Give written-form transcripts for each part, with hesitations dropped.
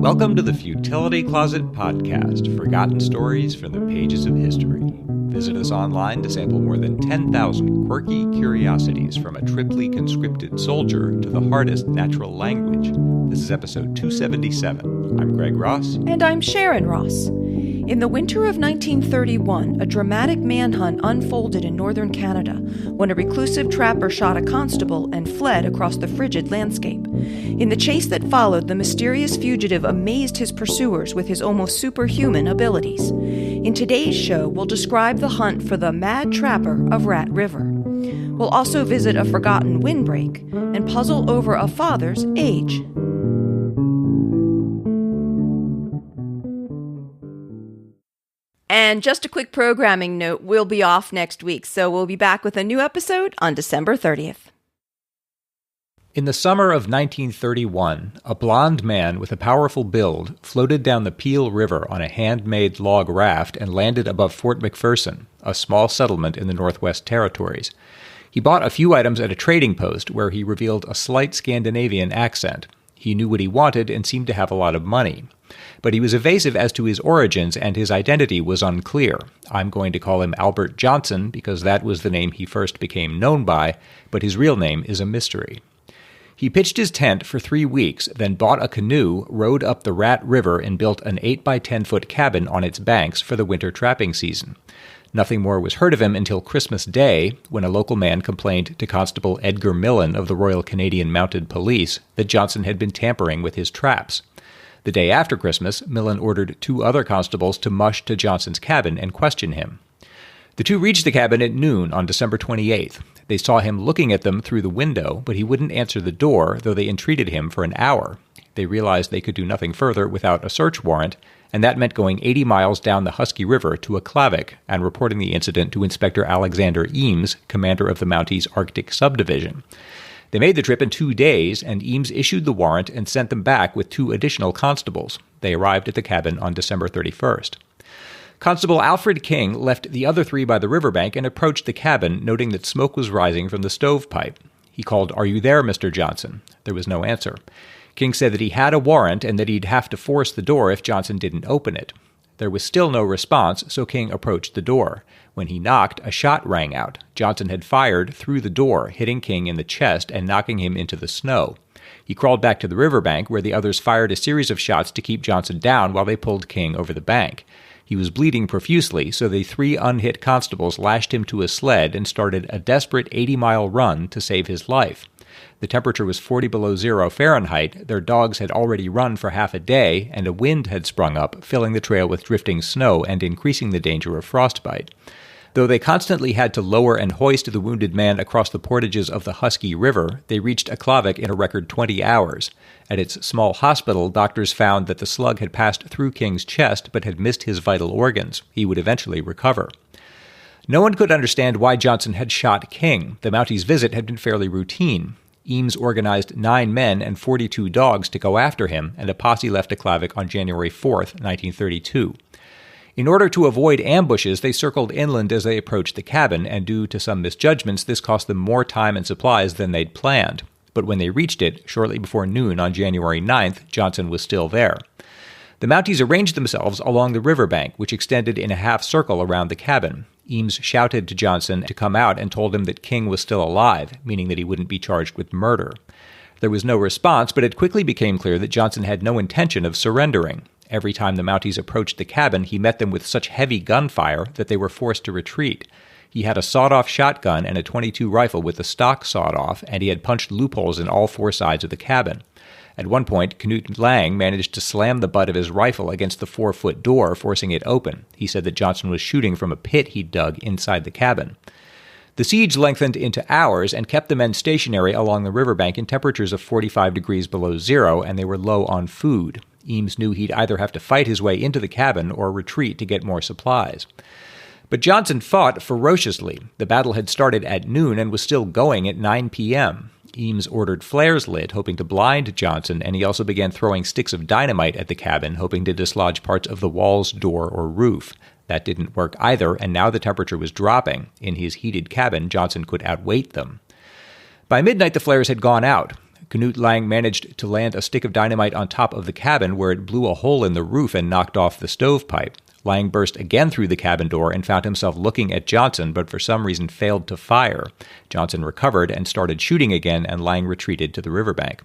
Welcome to the Futility Closet podcast, forgotten stories from the pages of history. Visit us online to sample more than 10,000 quirky curiosities from a triply conscripted soldier to the hardest natural language. This is episode 277. I'm Greg Ross. And I'm Sharon Ross. In the winter of 1931, a dramatic manhunt unfolded in northern Canada when a reclusive trapper shot a constable and fled across the frigid landscape. In the chase that followed, the mysterious fugitive amazed his pursuers with his almost superhuman abilities. In today's show, we'll describe the hunt for the mad trapper of Rat River. We'll also visit a forgotten windbreak and puzzle over a father's age. And just a quick programming note, we'll be off next week, so we'll be back with a new episode on December 30th. In the summer of 1931, a blond man with a powerful build floated down the Peel River on a handmade log raft and landed above Fort McPherson, a small settlement in the Northwest Territories. He bought a few items at a trading post where he revealed a slight Scandinavian accent. He knew what he wanted and seemed to have a lot of money. But he was evasive as to his origins, and his identity was unclear. I'm going to call him Albert Johnson because that was the name he first became known by, but his real name is a mystery. He pitched his tent for 3 weeks, then bought a canoe, rowed up the Rat River, and built an 8 by 10-foot cabin on its banks for the winter trapping season. Nothing more was heard of him until Christmas Day, when a local man complained to Constable Edgar Millen of the Royal Canadian Mounted Police that Johnson had been tampering with his traps. The day after Christmas, Millen ordered 2 other constables to mush to Johnson's cabin and question him. The 2 reached the cabin at noon on December 28th. They saw him looking at them through the window, but he wouldn't answer the door, though they entreated him for an hour. They realized they could do nothing further without a search warrant, and that meant going 80 miles down the Husky River to Aklavik and reporting the incident to Inspector Alexander Eames, commander of the Mounties Arctic Subdivision. They made the trip in 2 days, and Eames issued the warrant and sent them back with 2 additional constables. They arrived at the cabin on December 31st. Constable Alfred King left the other 3 by the riverbank and approached the cabin, noting that smoke was rising from the stovepipe. He called, "Are you there, Mr. Johnson?" There was no answer. King said that he had a warrant and that he'd have to force the door if Johnson didn't open it. There was still no response, so King approached the door. When he knocked, a shot rang out. Johnson had fired through the door, hitting King in the chest and knocking him into the snow. He crawled back to the riverbank, where the others fired a series of shots to keep Johnson down while they pulled King over the bank. He was bleeding profusely, so the 3 unhit constables lashed him to a sled and started a desperate 80-mile run to save his life. The temperature was 40 below zero Fahrenheit, their dogs had already run for half a day, and a wind had sprung up, filling the trail with drifting snow and increasing the danger of frostbite. Though they constantly had to lower and hoist the wounded man across the portages of the Husky River, they reached Aklavik in a record 20 hours. At its small hospital, doctors found that the slug had passed through King's chest but had missed his vital organs. He would eventually recover. No one could understand why Johnson had shot King. The Mounties' visit had been fairly routine. Eames organized 9 men and 42 dogs to go after him, and a posse left Aklavik on January 4th, 1932. In order to avoid ambushes, they circled inland as they approached the cabin, and due to some misjudgments, this cost them more time and supplies than they'd planned. But when they reached it, shortly before noon on January 9th, Johnson was still there. The Mounties arranged themselves along the riverbank, which extended in a half circle around the cabin. Eames shouted to Johnson to come out and told him that King was still alive, meaning that he wouldn't be charged with murder. There was no response, but it quickly became clear that Johnson had no intention of surrendering. Every time the Mounties approached the cabin, he met them with such heavy gunfire that they were forced to retreat. He had a sawed-off shotgun and a .22 rifle with the stock sawed off, and he had punched loopholes in all 4 sides of the cabin. At one point, Knut Lang managed to slam the butt of his rifle against the 4-foot door, forcing it open. He said that Johnson was shooting from a pit he'd dug inside the cabin. The siege lengthened into hours and kept the men stationary along the riverbank in temperatures of 45 degrees below zero, and they were low on food. Eames knew he'd either have to fight his way into the cabin or retreat to get more supplies. But Johnson fought ferociously. The battle had started at noon and was still going at 9 p.m. Eames ordered flares lit, hoping to blind Johnson, and he also began throwing sticks of dynamite at the cabin, hoping to dislodge parts of the walls, door, or roof. That didn't work either, and now the temperature was dropping. In his heated cabin, Johnson could outweight them. By midnight, the flares had gone out. Knut Lang managed to land a stick of dynamite on top of the cabin where it blew a hole in the roof and knocked off the stovepipe. Lang burst again through the cabin door and found himself looking at Johnson, but for some reason failed to fire. Johnson recovered and started shooting again, and Lang retreated to the riverbank.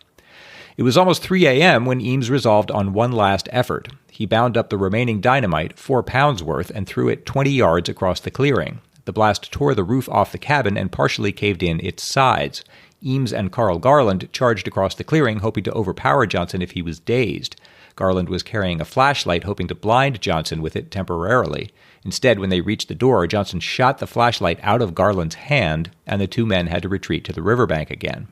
It was almost 3 a.m. when Eames resolved on one last effort. He bound up the remaining dynamite, 4 pounds worth, and threw it 20 yards across the clearing. The blast tore the roof off the cabin and partially caved in its sides. Eames and Carl Garland charged across the clearing, hoping to overpower Johnson if he was dazed. Garland was carrying a flashlight, hoping to blind Johnson with it temporarily. Instead, when they reached the door, Johnson shot the flashlight out of Garland's hand, and the two men had to retreat to the riverbank again.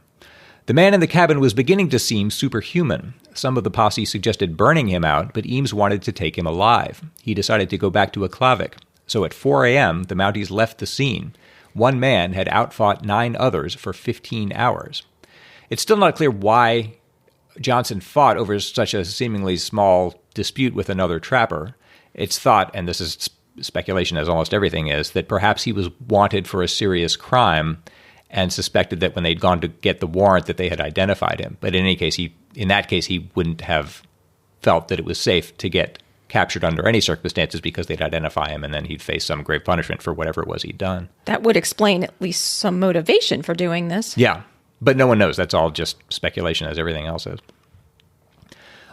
The man in the cabin was beginning to seem superhuman. Some of the posse suggested burning him out, but Eames wanted to take him alive. He decided to go back to Aklavik. So at 4 a.m., the Mounties left the scene. One man had outfought 9 others for 15 hours. It's still not clear why Johnson fought over such a seemingly small dispute with another trapper. It's thought, and this is speculation as almost everything is, that perhaps he was wanted for a serious crime and suspected that when they'd gone to get the warrant that they had identified him. But in any case, in that case, he wouldn't have felt that it was safe to get captured under any circumstances because they'd identify him and then he'd face some grave punishment for whatever it was he'd done. That would explain at least some motivation for doing this. Yeah, but no one knows. That's all just speculation, as everything else is.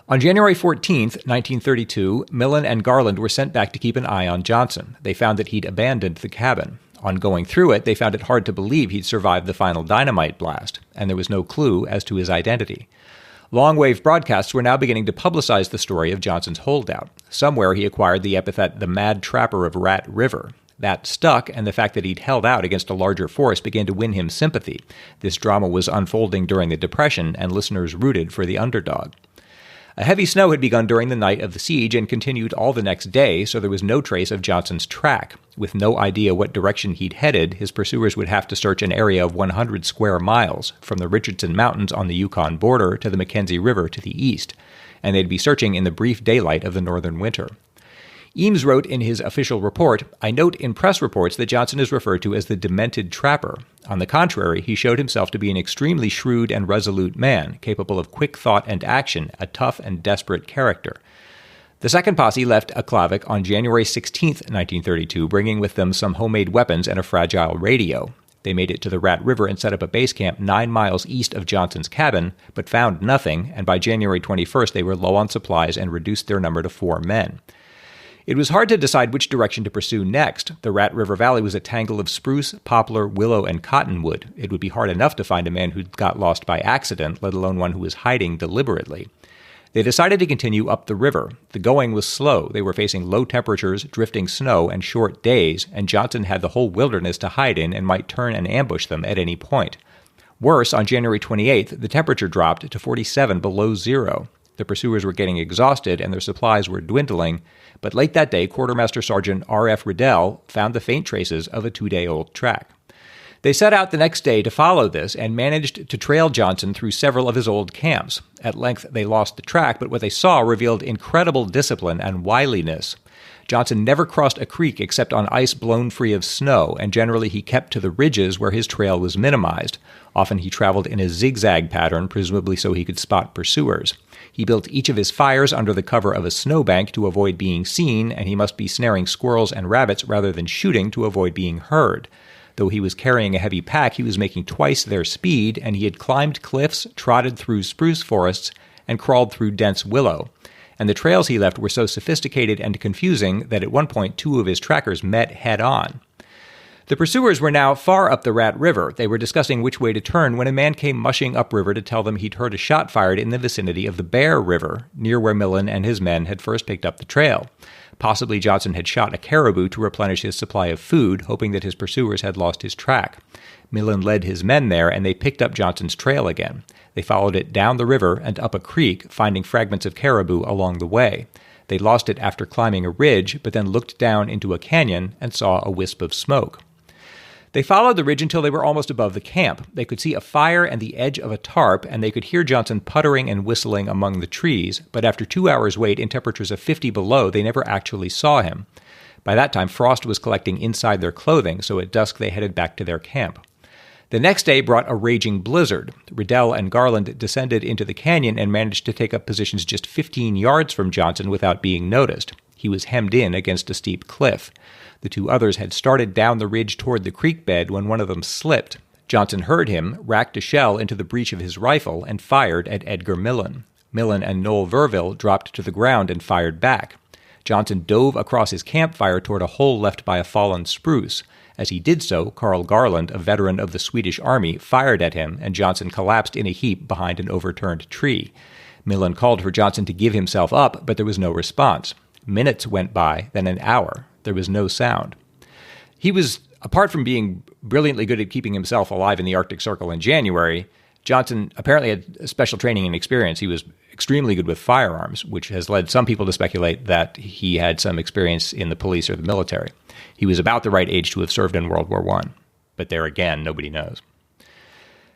On January 14th, 1932, Millen and Garland were sent back to keep an eye on Johnson. They found that he'd abandoned the cabin. On going through it, they found it hard to believe he'd survived the final dynamite blast, and there was no clue as to his identity. Long-wave broadcasts were now beginning to publicize the story of Johnson's holdout. Somewhere he acquired the epithet the Mad Trapper of Rat River. That stuck, and the fact that he'd held out against a larger force began to win him sympathy. This drama was unfolding during the Depression, and listeners rooted for the underdog. A heavy snow had begun during the night of the siege and continued all the next day, so there was no trace of Johnson's track. With no idea what direction he'd headed, his pursuers would have to search an area of 100 square miles, from the Richardson Mountains on the Yukon border to the Mackenzie River to the east, and they'd be searching in the brief daylight of the northern winter. Eames wrote in his official report, "I note in press reports that Johnson is referred to as the demented trapper. On the contrary, he showed himself to be an extremely shrewd and resolute man, capable of quick thought and action, a tough and desperate character." The second posse left Aklavik on January 16, 1932, bringing with them some homemade weapons and a fragile radio. They made it to the Rat River and set up a base camp 9 miles east of Johnson's cabin, but found nothing, and by January 21st they were low on supplies and reduced their number to 4 men. It was hard to decide which direction to pursue next. The Rat River Valley was a tangle of spruce, poplar, willow, and cottonwood. It would be hard enough to find a man who'd got lost by accident, let alone one who was hiding deliberately. They decided to continue up the river. The going was slow. They were facing low temperatures, drifting snow, and short days, and Johnson had the whole wilderness to hide in and might turn and ambush them at any point. Worse, on January 28th, the temperature dropped to 47 below zero. The pursuers were getting exhausted and their supplies were dwindling, but late that day, Quartermaster Sergeant R.F. Riddell found the faint traces of a 2-day-old track. They set out the next day to follow this and managed to trail Johnson through several of his old camps. At length, they lost the track, but what they saw revealed incredible discipline and wiliness. Johnson never crossed a creek except on ice blown free of snow, and generally he kept to the ridges where his trail was minimized. Often he traveled in a zigzag pattern, presumably so he could spot pursuers. He built each of his fires under the cover of a snowbank to avoid being seen, and he must be snaring squirrels and rabbits rather than shooting to avoid being heard. Though he was carrying a heavy pack, he was making twice their speed, and he had climbed cliffs, trotted through spruce forests, and crawled through dense willow. And the trails he left were so sophisticated and confusing that at one point 2 of his trackers met head-on. The pursuers were now far up the Rat River. They were discussing which way to turn when a man came mushing upriver to tell them he'd heard a shot fired in the vicinity of the Bear River, near where Millen and his men had first picked up the trail. Possibly Johnson had shot a caribou to replenish his supply of food, hoping that his pursuers had lost his track. Millen led his men there, and they picked up Johnson's trail again. They followed it down the river and up a creek, finding fragments of caribou along the way. They lost it after climbing a ridge, but then looked down into a canyon and saw a wisp of smoke. They followed the ridge until they were almost above the camp. They could see a fire and the edge of a tarp, and they could hear Johnson puttering and whistling among the trees, but after 2 hours' wait in temperatures of 50 below, they never actually saw him. By that time, frost was collecting inside their clothing, so at dusk they headed back to their camp. The next day brought a raging blizzard. Riddell and Garland descended into the canyon and managed to take up positions just 15 yards from Johnson without being noticed. He was hemmed in against a steep cliff. The two others had started down the ridge toward the creek bed when one of them slipped. Johnson heard him, racked a shell into the breech of his rifle, and fired at Edgar Millen. Millen and Noel Verville dropped to the ground and fired back. Johnson dove across his campfire toward a hole left by a fallen spruce. As he did so, Carl Garland, a veteran of the Swedish Army, fired at him, and Johnson collapsed in a heap behind an overturned tree. Millen called for Johnson to give himself up, but there was no response. Minutes went by, then an hour. There was no sound. He was, apart from being brilliantly good at keeping himself alive in the Arctic Circle in January, Johnson apparently had special training and experience. He was extremely good with firearms, which has led some people to speculate that he had some experience in the police or the military. He was about the right age to have served in World War I. But there again, nobody knows.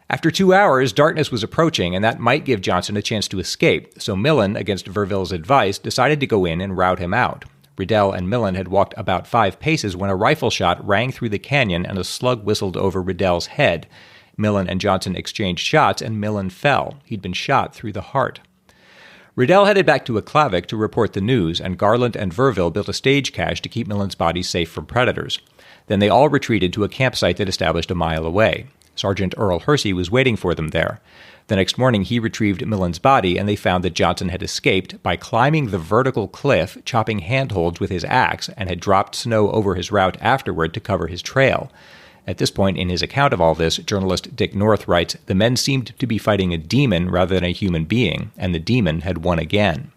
After 2 hours, darkness was approaching, and that might give Johnson a chance to escape, so Millen, against Verville's advice, decided to go in and rout him out. Riddell and Millen had walked about 5 paces when a rifle shot rang through the canyon and a slug whistled over Riddell's head. Millen and Johnson exchanged shots, and Millen fell. He'd been shot through the heart. Riddell headed back to Aklavik to report the news, and Garland and Verville built a stage cache to keep Millen's body safe from predators. Then they all retreated to a campsite that established a mile away. Sergeant Earl Hersey was waiting for them there. The next morning, he retrieved Millen's body, and they found that Johnson had escaped by climbing the vertical cliff, chopping handholds with his axe, and had dropped snow over his route afterward to cover his trail. At this point in his account of all this, journalist Dick North writes, "The men seemed to be fighting a demon rather than a human being, and the demon had won again."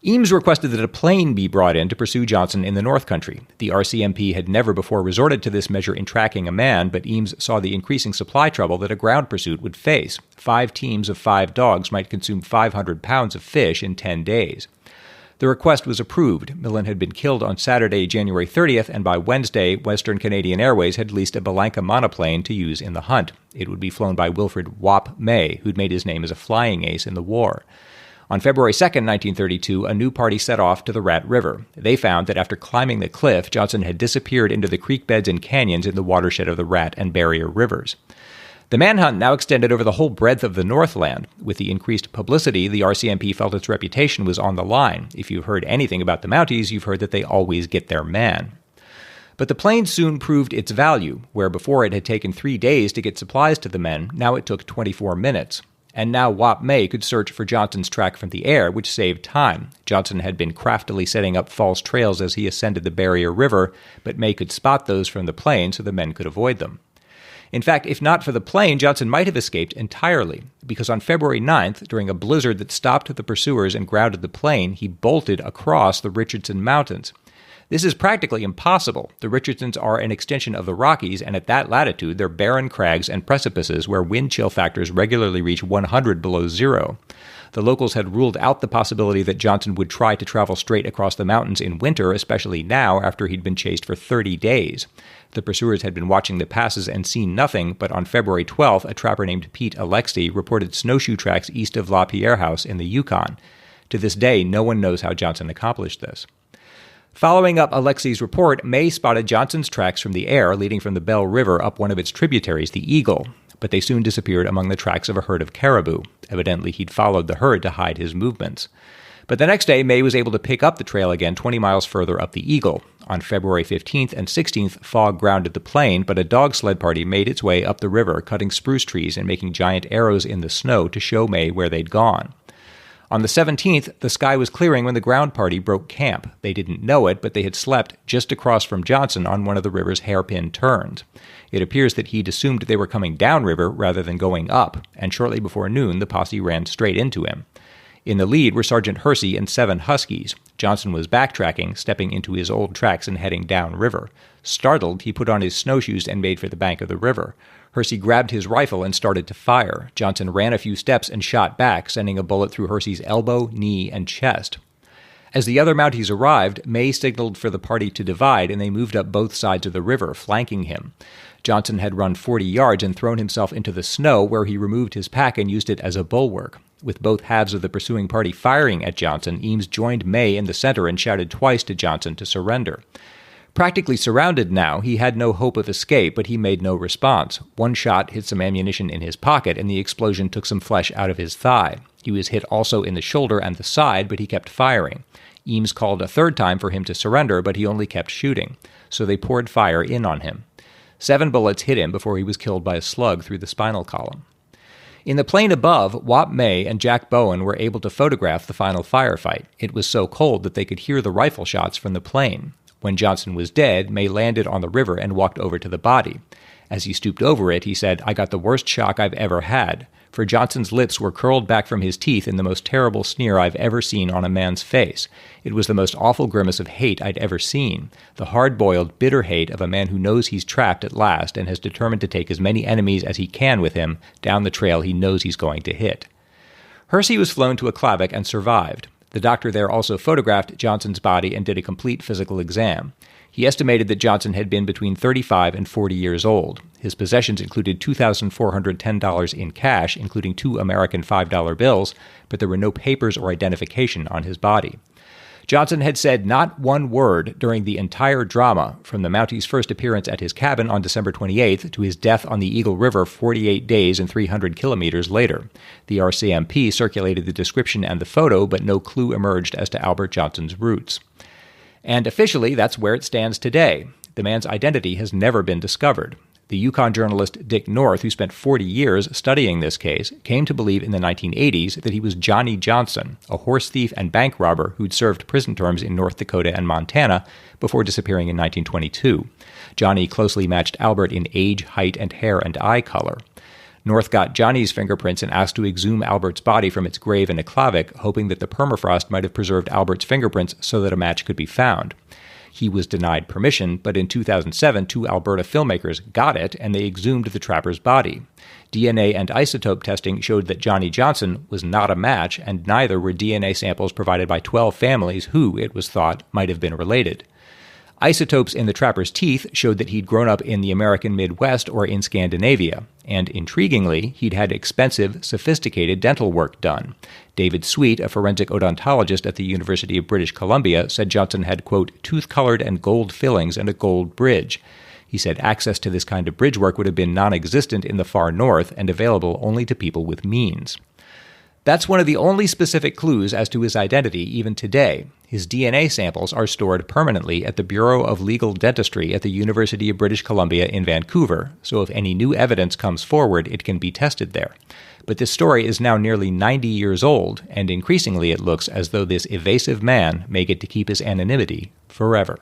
Eames requested that a plane be brought in to pursue Johnson in the North Country. The RCMP had never before resorted to this measure in tracking a man, but Eames saw the increasing supply trouble that a ground pursuit would face. 5 teams of 5 dogs might consume 500 pounds of fish in 10 days. The request was approved. Millen had been killed on Saturday, January 30th, and by Wednesday, Western Canadian Airways had leased a Belanca monoplane to use in the hunt. It would be flown by Wilfred Wop May, who'd made his name as a flying ace in the war. On February 2nd, 1932, a new party set off to the Rat River. They found that after climbing the cliff, Johnson had disappeared into the creek beds and canyons in the watershed of the Rat and Barrier Rivers. The manhunt now extended over the whole breadth of the Northland. With the increased publicity, the RCMP felt its reputation was on the line. If you've heard anything about the Mounties, you've heard that they always get their man. But the plane soon proved its value. Where before it had taken 3 days to get supplies to the men, now it took 24 minutes. And now Wop May could search for Johnson's track from the air, which saved time. Johnson had been craftily setting up false trails as he ascended the Barrier River, but May could spot those from the plane so the men could avoid them. In fact, if not for the plane, Johnson might have escaped entirely, because on February 9th, during a blizzard that stopped the pursuers and grounded the plane, he bolted across the Richardson Mountains. This is practically impossible. The Richardsons are an extension of the Rockies, and at that latitude, they're barren crags and precipices where wind chill factors regularly reach 100 below zero. The locals had ruled out the possibility that Johnson would try to travel straight across the mountains in winter, especially now after he'd been chased for 30 days. The pursuers had been watching the passes and seen nothing, but on February 12th, a trapper named Pete Alexey reported snowshoe tracks east of La Pierre House in the Yukon. To this day, no one knows how Johnson accomplished this. Following up Alexei's report, May spotted Johnson's tracks from the air leading from the Bell River up one of its tributaries, the Eagle, but they soon disappeared among the tracks of a herd of caribou. Evidently, he'd followed the herd to hide his movements. But the next day, May was able to pick up the trail again 20 miles further up the Eagle. On February 15th and 16th, fog grounded the plane, but a dog sled party made its way up the river, cutting spruce trees and making giant arrows in the snow to show May where they'd gone. On the 17th, the sky was clearing when the ground party broke camp. They didn't know it, but they had slept just across from Johnson on one of the river's hairpin turns. It appears that he'd assumed they were coming downriver rather than going up, and shortly before noon, the posse ran straight into him. In the lead were Sergeant Hersey and 7 Huskies. Johnson was backtracking, stepping into his old tracks and heading downriver. Startled, he put on his snowshoes and made for the bank of the river. Hersey grabbed his rifle and started to fire. Johnson ran a few steps and shot back, sending a bullet through Hersey's elbow, knee, and chest. As the other Mounties arrived, May signaled for the party to divide, and they moved up both sides of the river, flanking him. Johnson had run 40 yards and thrown himself into the snow, where he removed his pack and used it as a bulwark. With both halves of the pursuing party firing at Johnson, Eames joined May in the center and shouted twice to Johnson to surrender. Practically surrounded now, he had no hope of escape, but he made no response. One shot hit some ammunition in his pocket, and the explosion took some flesh out of his thigh. He was hit also in the shoulder and the side, but he kept firing. Eames called a third time for him to surrender, but he only kept shooting. So they poured fire in on him. 7 bullets hit him before he was killed by a slug through the spinal column. In the plane above, Wap May and Jack Bowen were able to photograph the final firefight. It was so cold that they could hear the rifle shots from the plane. When Johnson was dead, May landed on the river and walked over to the body. As he stooped over it, he said, "I got the worst shock I've ever had," for Johnson's lips were curled back from his teeth in the most terrible sneer I've ever seen on a man's face. It was the most awful grimace of hate I'd ever seen, the hard-boiled, bitter hate of a man who knows he's trapped at last and has determined to take as many enemies as he can with him down the trail he knows he's going to hit. Hersey was flown to Aklavik and survived. The doctor there also photographed Johnson's body and did a complete physical exam. He estimated that Johnson had been between 35 and 40 years old. His possessions included $2,410 in cash, including 2 American $5 bills, but there were no papers or identification on his body. Johnson had said not one word during the entire drama, from the Mountie's first appearance at his cabin on December 28th to his death on the Eagle River 48 days and 300 kilometers later. The RCMP circulated the description and the photo, but no clue emerged as to Albert Johnson's roots. And officially, that's where it stands today. The man's identity has never been discovered. The Yukon journalist Dick North, who spent 40 years studying this case, came to believe in the 1980s that he was Johnny Johnson, a horse thief and bank robber who'd served prison terms in North Dakota and Montana before disappearing in 1922. Johnny closely matched Albert in age, height, and hair and eye color. North got Johnny's fingerprints and asked to exhume Albert's body from its grave in Aklavik, hoping that the permafrost might have preserved Albert's fingerprints so that a match could be found. He was denied permission, but in 2007, 2 Alberta filmmakers got it, and they exhumed the trapper's body. DNA and isotope testing showed that Johnny Johnson was not a match, and neither were DNA samples provided by 12 families who, it was thought, might have been related. Isotopes in the trapper's teeth showed that he'd grown up in the American Midwest or in Scandinavia, and intriguingly, he'd had expensive, sophisticated dental work done. David Sweet, a forensic odontologist at the University of British Columbia, said Johnson had, quote, tooth-colored and gold fillings and a gold bridge. He said access to this kind of bridge work would have been non-existent in the far north and available only to people with means. That's one of the only specific clues as to his identity even today. His DNA samples are stored permanently at the Bureau of Legal Dentistry at the University of British Columbia in Vancouver, so if any new evidence comes forward, it can be tested there. But this story is now nearly 90 years old, and increasingly it looks as though this evasive man may get to keep his anonymity forever.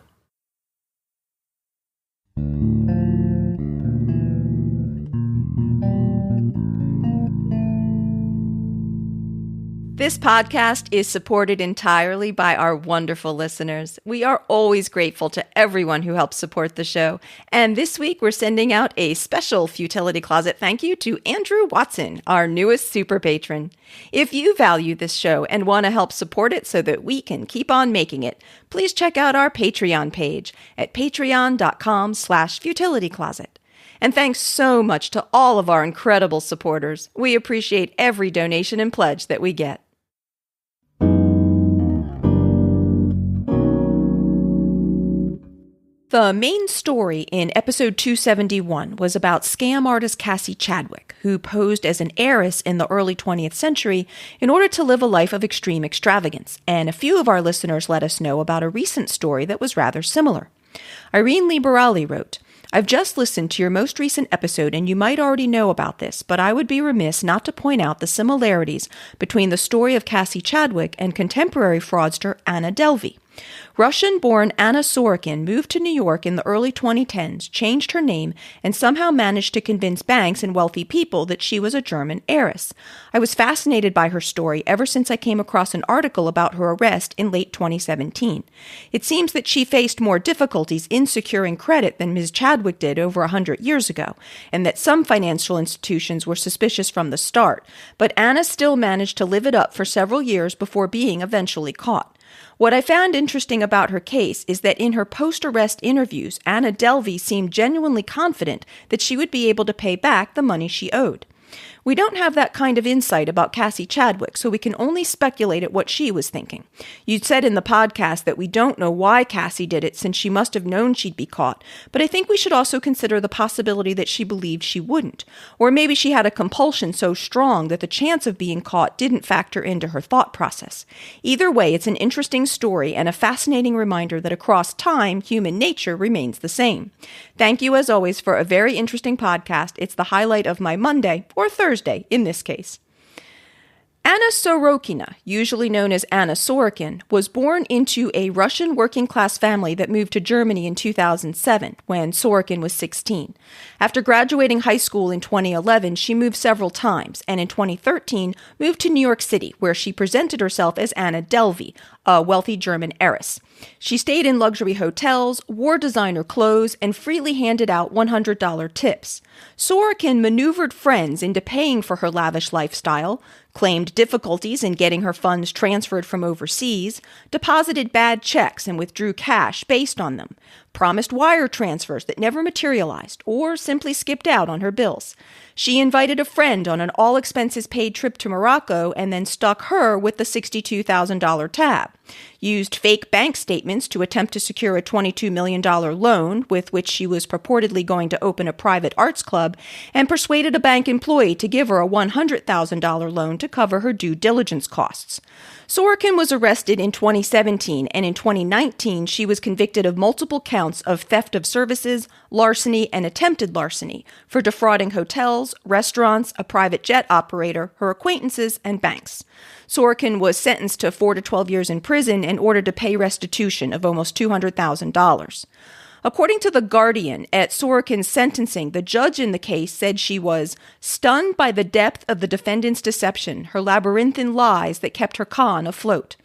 This podcast is supported entirely by our wonderful listeners. We are always grateful to everyone who helps support the show. And this week, we're sending out a special Futility Closet thank you to Andrew Watson, our newest super patron. If you value this show and want to help support it so that we can keep on making it, please check out our Patreon page at patreon.com/futilitycloset. And thanks so much to all of our incredible supporters. We appreciate every donation and pledge that we get. The main story in episode 271 was about scam artist Cassie Chadwick, who posed as an heiress in the early 20th century in order to live a life of extreme extravagance, and a few of our listeners let us know about a recent story that was rather similar. Irene Liberali wrote, I've just listened to your most recent episode and you might already know about this, but I would be remiss not to point out the similarities between the story of Cassie Chadwick and contemporary fraudster Anna Delvey. Russian-born Anna Sorokin moved to New York in the early 2010s, changed her name, and somehow managed to convince banks and wealthy people that she was a German heiress. I was fascinated by her story ever since I came across an article about her arrest in late 2017. It seems that she faced more difficulties in securing credit than Ms. Chadwick did over 100 years ago, and that some financial institutions were suspicious from the start, but Anna still managed to live it up for several years before being eventually caught. What I found interesting about her case is that in her post-arrest interviews, Anna Delvey seemed genuinely confident that she would be able to pay back the money she owed. We don't have that kind of insight about Cassie Chadwick, so we can only speculate at what she was thinking. You said in the podcast that we don't know why Cassie did it since she must have known she'd be caught, but I think we should also consider the possibility that she believed she wouldn't. Or maybe she had a compulsion so strong that the chance of being caught didn't factor into her thought process. Either way, it's an interesting story and a fascinating reminder that across time, human nature remains the same. Thank you, as always, for a very interesting podcast. It's the highlight of my Monday, or Thursday in this case. Anna Sorokin, usually known as Anna Sorokin, was born into a Russian working-class family that moved to Germany in 2007, when Sorokin was 16. After graduating high school in 2011, she moved several times, and in 2013 moved to New York City, where she presented herself as Anna Delvey, a wealthy German heiress. She stayed in luxury hotels, wore designer clothes, and freely handed out $100 tips. Sorokin maneuvered friends into paying for her lavish lifestyle, claimed difficulties in getting her funds transferred from overseas, deposited bad checks and withdrew cash based on them, promised wire transfers that never materialized, or simply skipped out on her bills. She invited a friend on an all-expenses-paid trip to Morocco and then stuck her with the $62,000 tab, used fake bank statements to attempt to secure a $22 million loan with which she was purportedly going to open a private arts club, and persuaded a bank employee to give her a $100,000 loan to cover her due diligence costs. Sorokin was arrested in 2017, and in 2019 she was convicted of multiple counts of theft of services, larceny, and attempted larceny for defrauding hotels, restaurants, a private jet operator, her acquaintances, and banks. Sorokin was sentenced to 4 to 12 years in prison and ordered to pay restitution of almost $200,000. According to The Guardian, at Sorokin's sentencing, the judge in the case said she was stunned by the depth of the defendant's deception, her labyrinthine lies that kept her con afloat.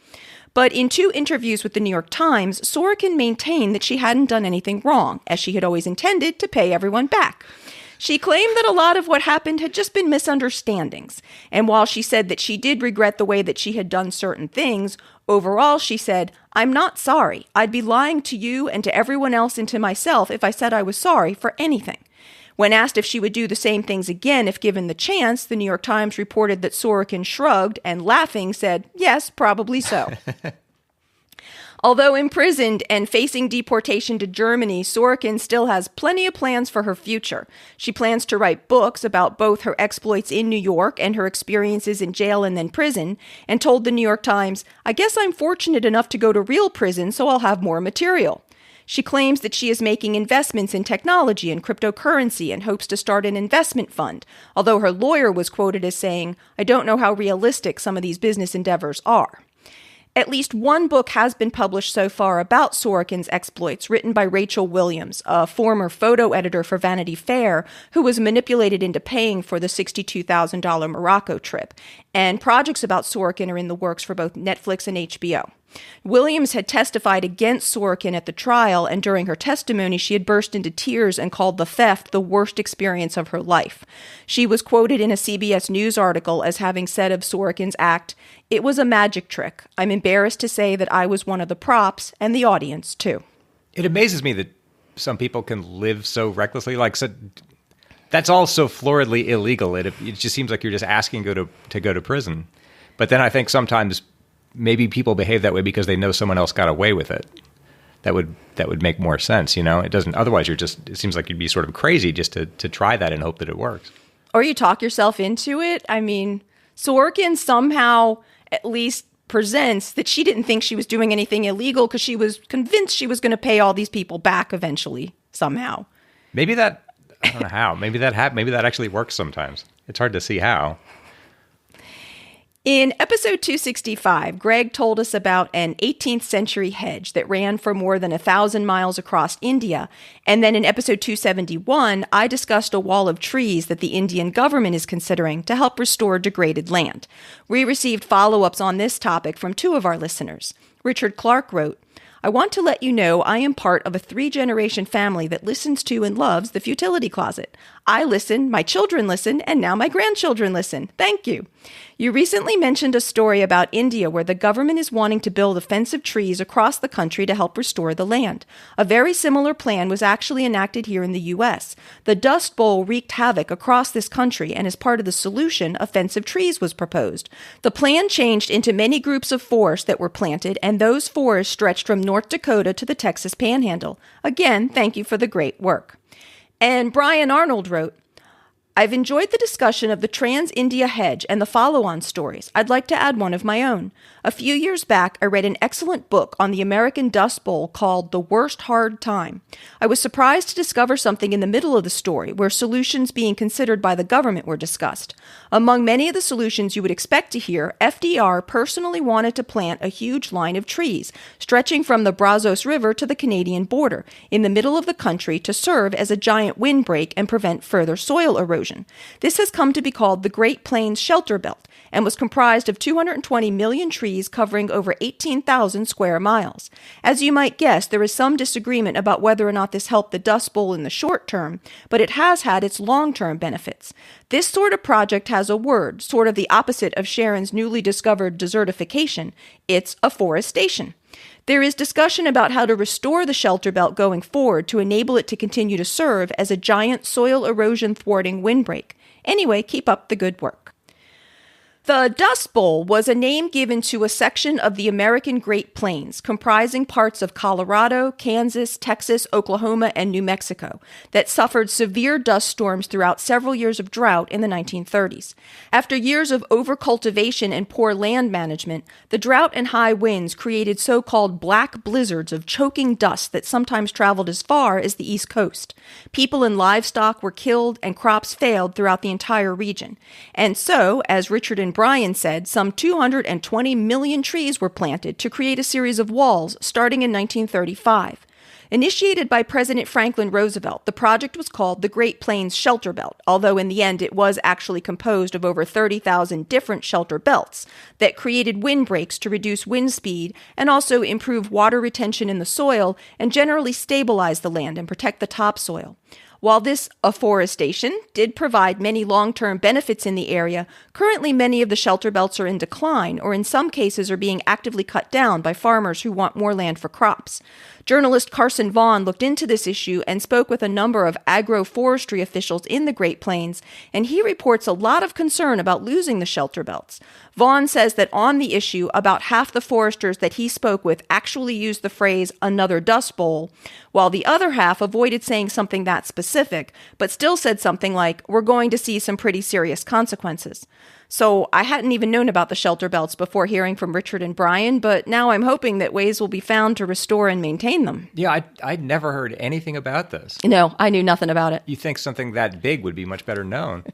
But in 2 interviews with the New York Times, Sorokin maintained that she hadn't done anything wrong, as she had always intended to pay everyone back. She claimed that a lot of what happened had just been misunderstandings, and while she said that she did regret the way that she had done certain things, overall she said, "I'm not sorry. I'd be lying to you and to everyone else and to myself if I said I was sorry for anything." When asked if she would do the same things again if given the chance, the New York Times reported that Sorokin shrugged and, laughing, said, "Yes, probably so." Although imprisoned and facing deportation to Germany, Sorokin still has plenty of plans for her future. She plans to write books about both her exploits in New York and her experiences in jail and then prison, and told the New York Times, "I guess I'm fortunate enough to go to real prison, so I'll have more material." She claims that she is making investments in technology and cryptocurrency and hopes to start an investment fund, although her lawyer was quoted as saying, "I don't know how realistic some of these business endeavors are." At least one book has been published so far about Sorokin's exploits, written by Rachel Williams, a former photo editor for Vanity Fair, who was manipulated into paying for the $62,000 Morocco trip. And projects about Sorokin are in the works for both Netflix and HBO. Williams had testified against Sorokin at the trial, and during her testimony, she had burst into tears and called the theft the worst experience of her life. She was quoted in a CBS News article as having said of Sorokin's act, "It was a magic trick. I'm embarrassed to say that I was one of the props, and the audience, too." It amazes me that some people can live so recklessly. That's all so floridly illegal. It just seems like you're just asking to go to prison. But then I think sometimes maybe people behave that way because they know someone else got away with it. That would make more sense, you know? It doesn't. Otherwise, it seems like you'd be sort of crazy just to try that and hope that it works. Or you talk yourself into it. I mean, Sorokin somehow at least presents that she didn't think she was doing anything illegal because she was convinced she was going to pay all these people back eventually, somehow. I don't know how. Maybe that actually works sometimes. It's hard to see how. In episode 265, Greg told us about an 18th century hedge that ran for more than 1,000 miles across India. And then in episode 271, I discussed a wall of trees that the Indian government is considering to help restore degraded land. We received follow-ups on this topic from 2 of our listeners. Richard Clark wrote, I want to let you know I am part of a 3-generation family that listens to and loves the Futility Closet. I listen, my children listen, and now my grandchildren listen. Thank you. You recently mentioned a story about India where the government is wanting to build offensive trees across the country to help restore the land. A very similar plan was actually enacted here in the U.S. The Dust Bowl wreaked havoc across this country, and as part of the solution, offensive trees was proposed. The plan changed into many groups of forests that were planted, and those forests stretched from North Dakota to the Texas Panhandle. Again, thank you for the great work. And Brian Arnold wrote, I've enjoyed the discussion of the Trans-India hedge and the follow-on stories. I'd like to add one of my own. A few years back, I read an excellent book on the American Dust Bowl called The Worst Hard Time. I was surprised to discover something in the middle of the story where solutions being considered by the government were discussed. Among many of the solutions you would expect to hear, FDR personally wanted to plant a huge line of trees stretching from the Brazos River to the Canadian border in the middle of the country to serve as a giant windbreak and prevent further soil erosion. This has come to be called the Great Plains Shelter Belt and was comprised of 220 million trees covering over 18,000 square miles. As you might guess, there is some disagreement about whether or not this helped the Dust Bowl in the short term, but it has had its long-term benefits. This sort of project has a word, sort of the opposite of Sharon's newly discovered desertification. It's afforestation. There is discussion about how to restore the shelter belt going forward to enable it to continue to serve as a giant soil erosion thwarting windbreak. Anyway, keep up the good work. The Dust Bowl was a name given to a section of the American Great Plains, comprising parts of Colorado, Kansas, Texas, Oklahoma, and New Mexico, that suffered severe dust storms throughout several years of drought in the 1930s. After years of overcultivation and poor land management, the drought and high winds created so-called black blizzards of choking dust that sometimes traveled as far as the East Coast. People and livestock were killed, and crops failed throughout the entire region. And so, as Richard and Brian said, some 220 million trees were planted to create a series of walls starting in 1935. Initiated by President Franklin Roosevelt, the project was called the Great Plains Shelter Belt, although in the end it was actually composed of over 30,000 different shelter belts that created windbreaks to reduce wind speed and also improve water retention in the soil and generally stabilize the land and protect the topsoil. While this afforestation did provide many long-term benefits in the area, currently many of the shelter belts are in decline or in some cases are being actively cut down by farmers who want more land for crops. Journalist Carson Vaughn looked into this issue and spoke with a number of agroforestry officials in the Great Plains, and he reports a lot of concern about losing the shelter belts. Vaughn says that on the issue, about half the foresters that he spoke with actually used the phrase another dust bowl, while the other half avoided saying something that specific, but still said something like, we're going to see some pretty serious consequences. So I hadn't even known about the shelter belts before hearing from Richard and Brian, but now I'm hoping that ways will be found to restore and maintain them. Yeah, I'd never heard anything about this. No, I knew nothing about it. You think something that big would be much better known.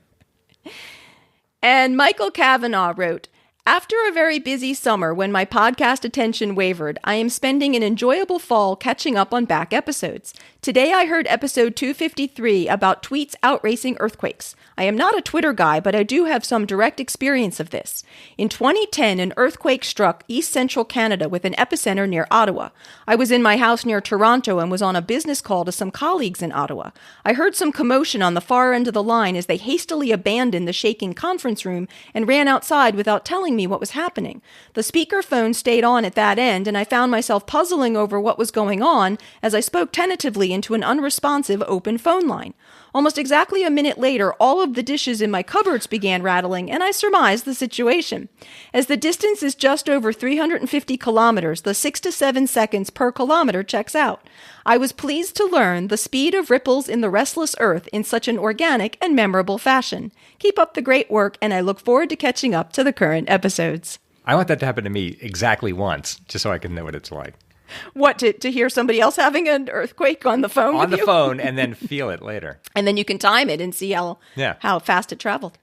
And Michael Kavanaugh wrote, after a very busy summer when my podcast attention wavered, I am spending an enjoyable fall catching up on back episodes. Today I heard episode 253 about tweets outracing earthquakes. I am not a Twitter guy, but I do have some direct experience of this. In 2010, an earthquake struck East Central Canada with an epicenter near Ottawa. I was in my house near Toronto and was on a business call to some colleagues in Ottawa. I heard some commotion on the far end of the line as they hastily abandoned the shaking conference room and ran outside without telling me what was happening. The speaker phone stayed on at that end, and I found myself puzzling over what was going on as I spoke tentatively into an unresponsive open phone line. Almost exactly a minute later, all of the dishes in my cupboards began rattling, and I surmised the situation. As the distance is just over 350 kilometers, the 6 to 7 seconds per kilometer checks out. I was pleased to learn the speed of ripples in the restless earth in such an organic and memorable fashion. Keep up the great work, and I look forward to catching up to the current episodes. I want that to happen to me exactly once, just so I can know what it's like. What, to hear somebody else having an earthquake on the phone on with the phone and then feel it later. And then you can time it and see how fast it traveled.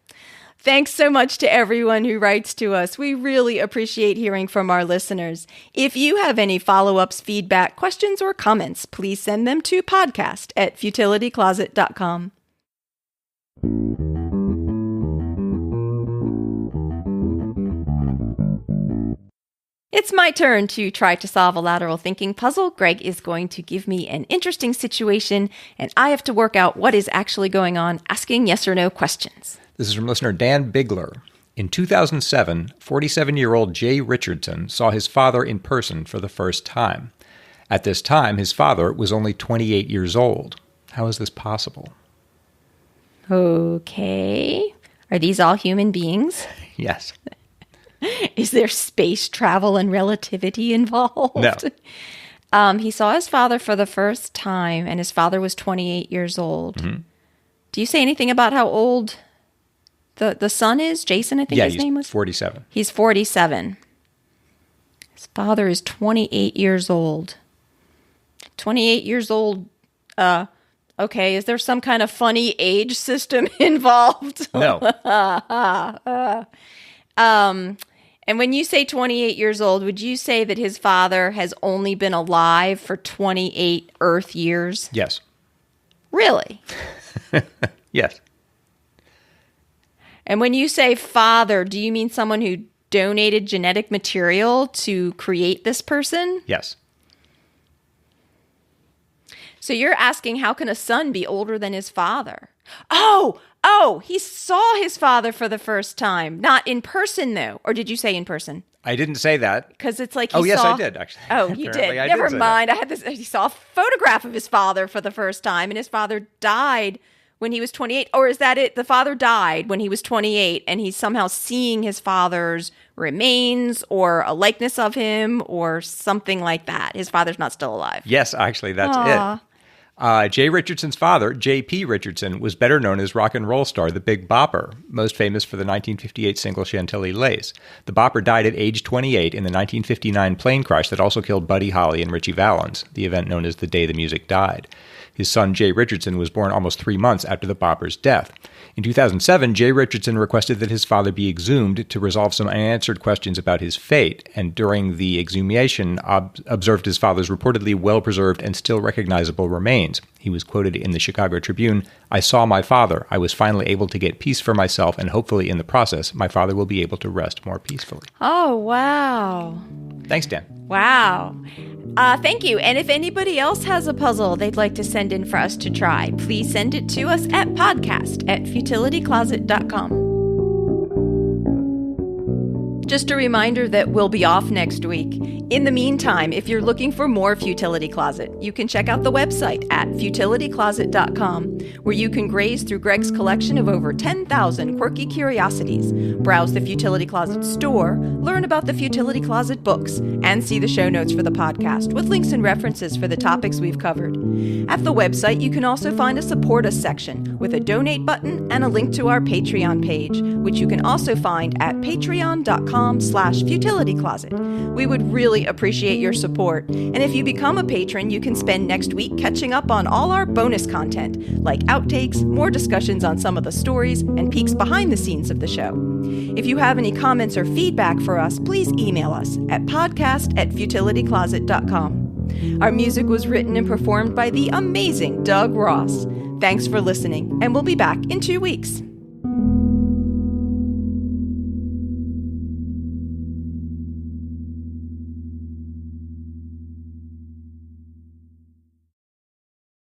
Thanks so much to everyone who writes to us. We really appreciate hearing from our listeners. If you have any follow-ups, feedback, questions, or comments, please send them to podcast@futilitycloset.com. It's my turn to try to solve a lateral thinking puzzle. Greg is going to give me an interesting situation, and I have to work out what is actually going on, asking yes or no questions. This is from listener Dan Bigler. In 2007, 47-year-old Jay Richardson saw his father in person for the first time. At this time, his father was only 28 years old. How is this possible? Okay. Are these all human beings? Yes. Is there space travel and relativity involved? No. He saw his father for the first time, and his father was 28 years old. Mm-hmm. Do you say anything about how old the son is? Jason, I think his name was? 47. He's 47. His father is 28 years old. 28 years old. Okay, is there some kind of funny age system involved? No. And when you say 28 years old, would you say that his father has only been alive for 28 Earth years? Yes. Really? Yes. And when you say father, do you mean someone who donated genetic material to create this person? Yes. So you're asking, how can a son be older than his father? Oh, he saw his father for the first time. Not in person, though. Or did you say in person? I didn't say that. Because it's like yes, I did, actually. Oh, you did. Never mind. He saw a photograph of his father for the first time, and his father died when he was 28. Or is that it? The father died when he was 28, and he's somehow seeing his father's remains or a likeness of him or something like that. His father's not still alive. Yes, actually, that's it. Jay Richardson's father, J.P. Richardson, was better known as rock and roll star the Big Bopper, most famous for the 1958 single Chantilly Lace. The Bopper died at age 28 in the 1959 plane crash that also killed Buddy Holly and Ritchie Valens, the event known as the Day the Music Died. His son, Jay Richardson, was born almost 3 months after the Bopper's death. In 2007, Jay Richardson requested that his father be exhumed to resolve some unanswered questions about his fate, and during the exhumation, observed his father's reportedly well-preserved and still recognizable remains. He was quoted in the Chicago Tribune, "I saw my father. I was finally able to get peace for myself, and hopefully in the process, my father will be able to rest more peacefully." Oh, wow. Thanks, Dan. Wow. Thank you. And if anybody else has a puzzle they'd like to send in for us to try, please send it to us at podcast@futilitycloset.com. Just a reminder that we'll be off next week. In the meantime, if you're looking for more Futility Closet, you can check out the website at futilitycloset.com, where you can graze through Greg's collection of over 10,000 quirky curiosities, browse the Futility Closet store, learn about the Futility Closet books, and see the show notes for the podcast with links and references for the topics we've covered. At the website, you can also find a Support Us section with a donate button and a link to our Patreon page, which you can also find at patreon.com/futilitycloset. We would really appreciate your support. And if you become a patron, you can spend next week catching up on all our bonus content, like outtakes, more discussions on some of the stories, and peeks behind the scenes of the show. If you have any comments or feedback for us, please email us at podcast@futilitycloset.com. Our music was written and performed by the amazing Doug Ross. Thanks for listening, and we'll be back in 2 weeks.